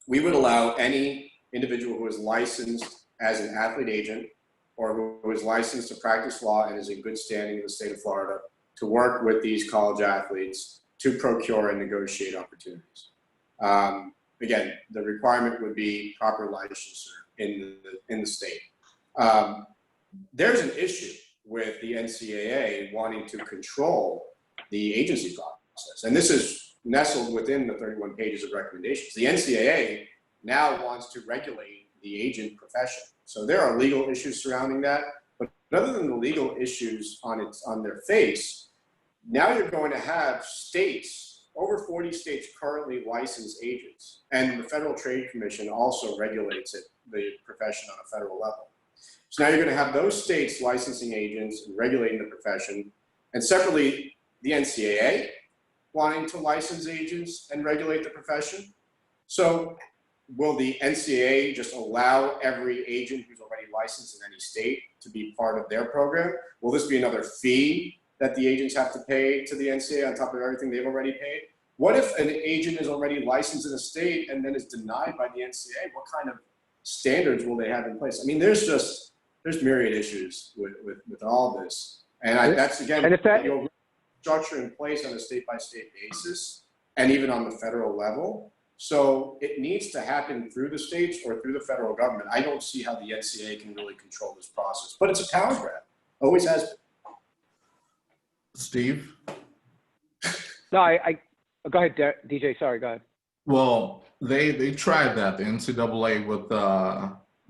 we would allow any individual who is licensed as an athlete agent or who is licensed to practice law and is in good standing in the state of Florida to work with these college athletes to procure and negotiate opportunities. Again, the requirement would be proper licensure in the state. There's an issue with the NCAA wanting to control the agency process. And this is nestled within the 31 pages of recommendations. The NCAA now wants to regulate the agent profession. So there are legal issues surrounding that, but other than the legal issues on their face, now you're going to have states, over 40 states currently license agents, and the Federal Trade Commission also regulates it, the profession on a federal level. So now you're going to have those states licensing agents and regulating the profession, and separately the NCAA wanting to license agents and regulate the profession. So will the NCAA just allow every agent who's already licensed in any state to be part of their program? Will this be another fee that the agents have to pay to the NCAA on top of everything they've already paid? What if an agent is already licensed in a state and then is denied by the NCAA? What kind of standards will they have in place? I mean, there's myriad issues with all this. And that's, again, and if that, structure in place on a state-by-state basis, and even on the federal level, So it needs to happen through the states or through the federal government. I don't see how the NCAA can really control this process, but it's a power grab. Always has been. Steve? No, I go ahead, DJ. Sorry, go ahead. Well, they tried that, the NCAA, with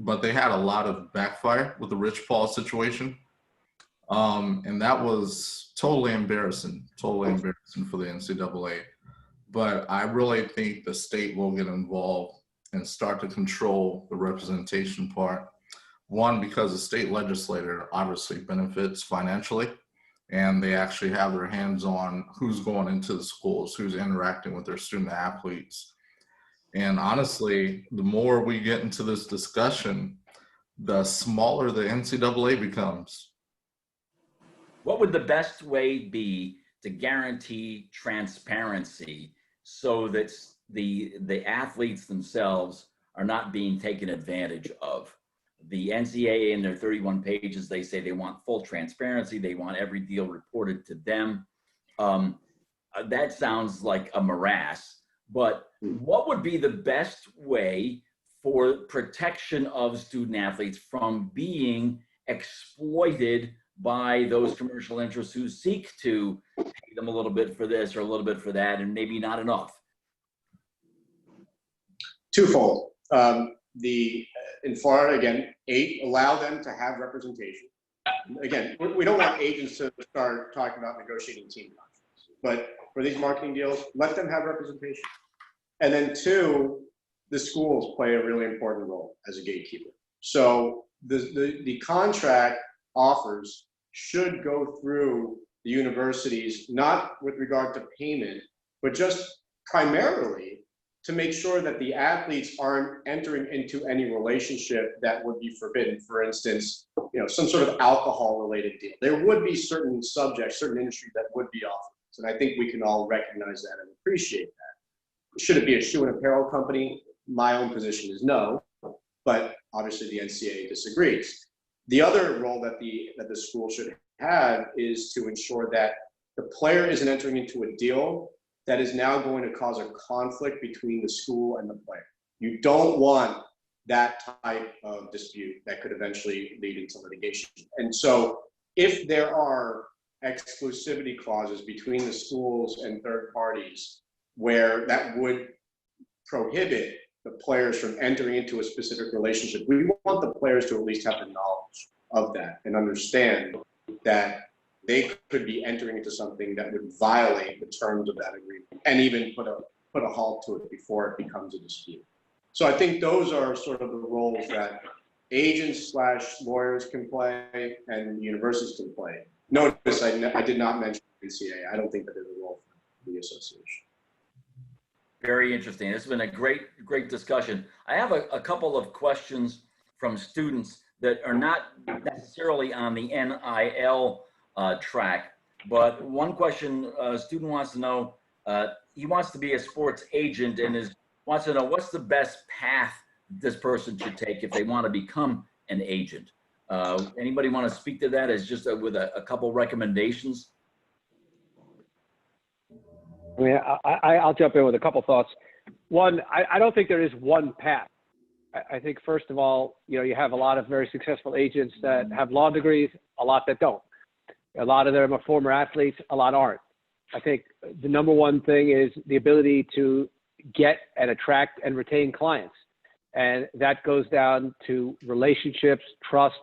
but they had a lot of backfire with the Rich Paul situation. And that was totally embarrassing for the NCAA. But I really think the state will get involved and start to control the representation part. One, because the state legislature obviously benefits financially, and they actually have their hands on who's going into the schools, who's interacting with their student athletes. And honestly, the more we get into this discussion, the smaller the NCAA becomes. What would the best way be to guarantee transparency so that the athletes themselves are not being taken advantage of? The NCAA, in their 31 pages, they say they want full transparency. They want every deal reported to them. That sounds like a morass, but what would be the best way for protection of student athletes from being exploited by those commercial interests who seek to pay them a little bit for this or a little bit for that, and maybe not enough? Twofold. In Florida, again, allow them to have representation. Again, we don't want agents to start talking about negotiating team contracts, but for these marketing deals, let them have representation. And then two, the schools play a really important role as a gatekeeper. So the contract offers should go through the universities, not with regard to payment, but just primarily to make sure that the athletes aren't entering into any relationship that would be forbidden. For instance, some sort of alcohol-related deal. There would be certain subjects, certain industries that would be off limits, and I think we can all recognize that and appreciate that. Should it be a shoe and apparel company? My own position is no, but obviously the NCAA disagrees. The other role that the school should have is to ensure that the player isn't entering into a deal that is now going to cause a conflict between the school and the player. You don't want that type of dispute that could eventually lead into litigation. And so if there are exclusivity clauses between the schools and third parties where that would prohibit the players from entering into a specific relationship, we want the players to at least have the knowledge of that and understand that they could be entering into something that would violate the terms of that agreement and even put a halt to it before it becomes a dispute. So I think those are sort of the roles that agents / lawyers can play and universities can play. Notice I did not mention NCAA. I don't think that there's a role for the association. Very interesting. It's been a great discussion. I have a couple of questions from students that are not necessarily on the NIL track, but one question a student wants to know, he wants to be a sports agent and wants to know what's the best path this person should take if they want to become an agent. Anybody want to speak to that as just with a couple recommendations? I mean, I'll jump in with a couple thoughts. One, I don't think there is one path. I think, first of all, you have a lot of very successful agents that have law degrees, a lot that don't. A lot of them are former athletes, a lot aren't. I think the number one thing is the ability to get and attract and retain clients. And that goes down to relationships, trust,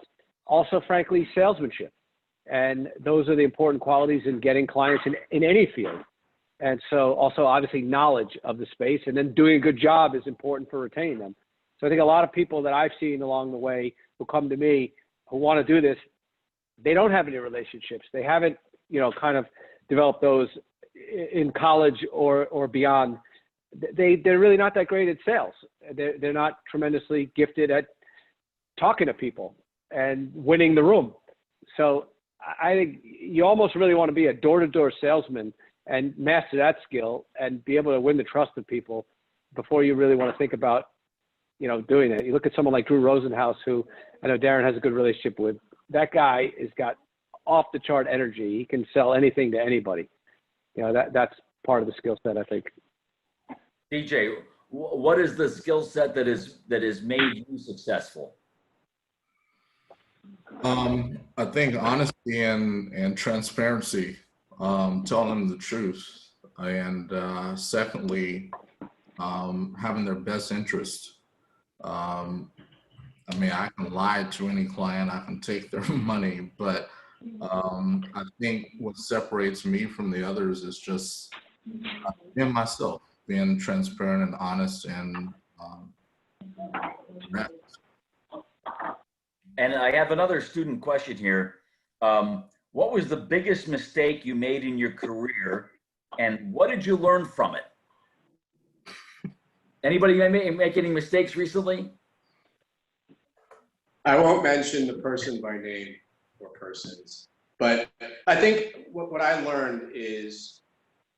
also, frankly, salesmanship. And those are the important qualities in getting clients in any field. And so also, obviously, knowledge of the space and then doing a good job is important for retaining them. So I think a lot of people that I've seen along the way who come to me who want to do this, they don't have any relationships. They haven't, kind of developed those in college or beyond. They're really not that great at sales. They're not tremendously gifted at talking to people and winning the room. So I think you almost really want to be a door-to-door salesman and master that skill and be able to win the trust of people before you really want to think about, doing it. You look at someone like Drew Rosenhaus, who I know Darren has a good relationship with. That guy has got off the chart energy. He can sell anything to anybody. That's part of the skill set, I think. DJ, What is the skill set that is made you successful? I think honesty and transparency, telling them the truth, and secondly, having their best interest. I mean, I can lie to any client, I can take their money, but I think what separates me from the others is just being myself, being transparent and honest and direct. And I have another student question here. What was the biggest mistake you made in your career, and what did you learn from it? Anybody make any mistakes recently? I won't mention the person by name or persons, but I think what I learned is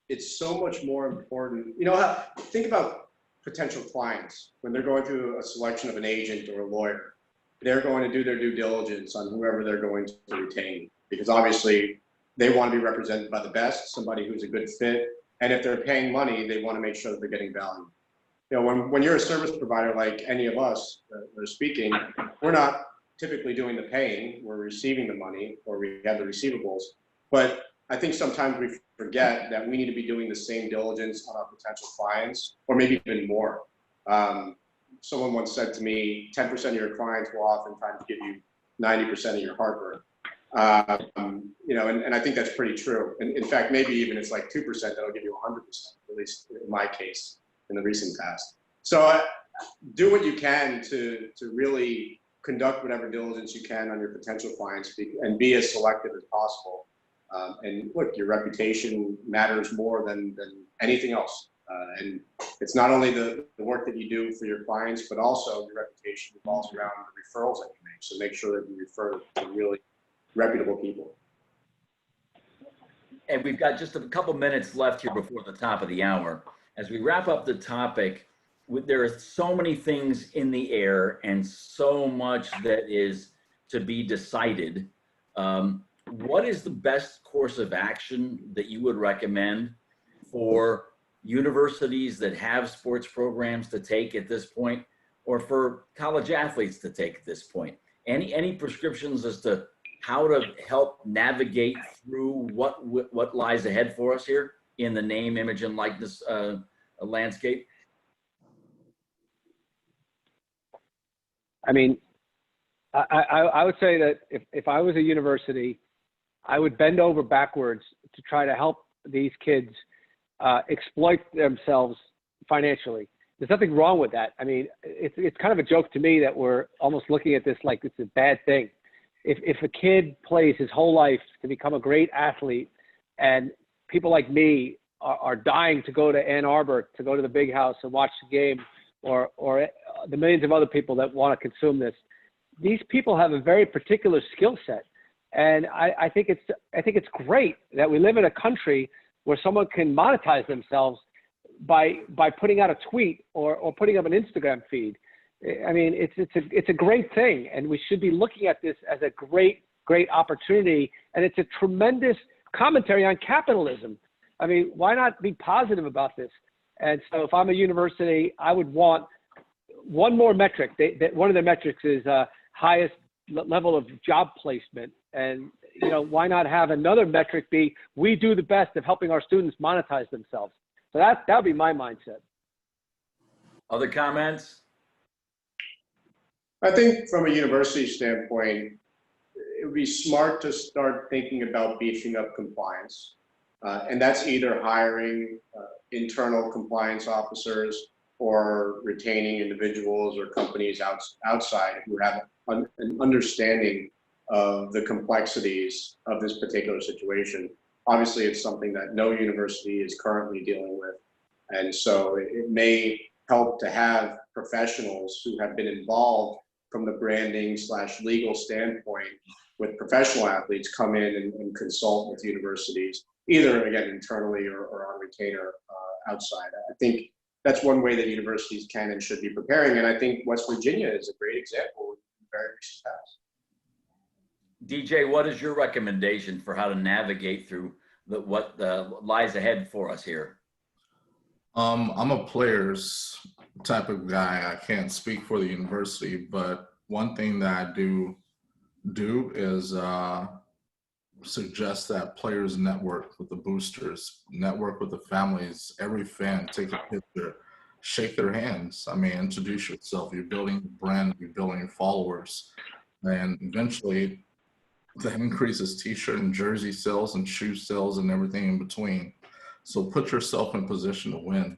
it's so much more important. You know, think about potential clients when they're going through a selection of an agent or a lawyer. They're going to do their due diligence on whoever they're going to retain, because obviously they want to be represented by the best, somebody who's a good fit. And if they're paying money, they want to make sure that they're getting value. You know, when you're a service provider like any of us that are speaking, we're not typically doing the paying, we're receiving the money, or we have the receivables. But I think sometimes we forget that we need to be doing the same diligence on our potential clients, or maybe even more. Someone once said to me, 10% of your clients will oftentimes give you 90% of your heartburn. You know, and I think that's pretty true. And in fact, maybe even it's like 2% that'll give you 100%, at least in my case, in the recent past. So do what you can to really conduct whatever diligence you can on your potential clients and be as selective as possible. And look, your reputation matters more than anything else. And it's not only the work that you do for your clients, but also your reputation revolves around the referrals that you make. So make sure that you refer to really reputable people. And we've got just a couple minutes left here before the top of the hour. As we wrap up the topic, there are so many things in the air and so much that is to be decided. What is the best course of action that you would recommend for universities that have sports programs to take at this point, or for college athletes to take at this point? Any prescriptions as to how to help navigate through what lies ahead for us here in the name, image, and likeness landscape? I mean, I would say that if I was a university, I would bend over backwards to try to help these kids exploit themselves financially. There's nothing wrong with that. I mean, it's kind of a joke to me that we're almost looking at this like it's a bad thing. If a kid plays his whole life to become a great athlete, and people like me are dying to go to Ann Arbor, to go to the big house and watch the game, or the millions of other people that want to consume this, these people have a very particular skill set. And I think it's great that we live in a country where someone can monetize themselves by putting out a tweet or putting up an Instagram feed. I mean, it's a great thing, and we should be looking at this as a great opportunity. And it's a tremendous commentary on capitalism. I mean, why not be positive about this? And so, if I'm a university, I would want one more metric. One of the metrics is highest level of job placement. And you know, why not have another metric be we do the best of helping our students monetize themselves? So that would be my mindset. Other comments? I think from a university standpoint, it would be smart to start thinking about beefing up compliance. And that's either hiring internal compliance officers or retaining individuals or companies outside who have an understanding of the complexities of this particular situation. Obviously, it's something that no university is currently dealing with. And so it may help to have professionals who have been involved from the branding / legal standpoint with professional athletes come in and consult with universities, either again internally or on retainer outside. I think that's one way that universities can and should be preparing. And I think West Virginia is a great example in the very recent past. DJ, what is your recommendation for how to navigate through what lies ahead for us here? I'm a players type of guy. I can't speak for the university, but one thing that I do is suggest that players network with the boosters, network with the families, every fan, take a picture, shake their hands. I mean, introduce yourself. You're building a brand, you're building followers, and eventually that increases t-shirt and jersey sales and shoe sales and everything in between. So put yourself in position to win.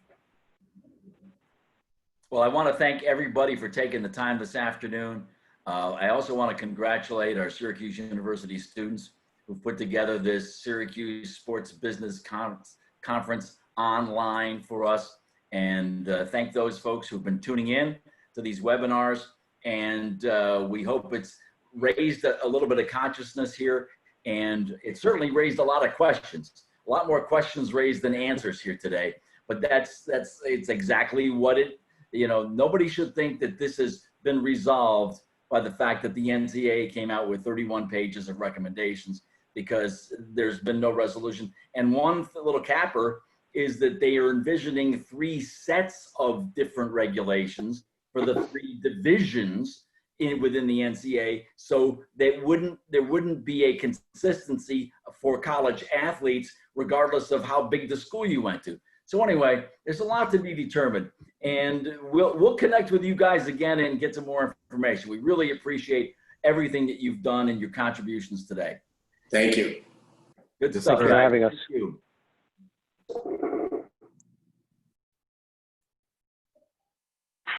Well, I want to thank everybody for taking the time this afternoon. I also want to congratulate our Syracuse University students who put together this Syracuse Sports Business Conference online for us, and thank those folks who've been tuning in to these webinars. And we hope it's raised a little bit of consciousness here, and it certainly raised a lot of questions. A lot more questions raised than answers here today, but it's exactly what it, nobody should think that this has been resolved by the fact that the NCAA came out with 31 pages of recommendations, because there's been no resolution. And one little capper is that they are envisioning 3 sets of different regulations for the 3 divisions within the NCAA, so there wouldn't be a consistency for college athletes, regardless of how big the school you went to. So anyway, there's a lot to be determined, and we'll connect with you guys again and get some more information. We really appreciate everything that you've done and your contributions today. Thank you. Good stuff. Thanks for having us. Thank you.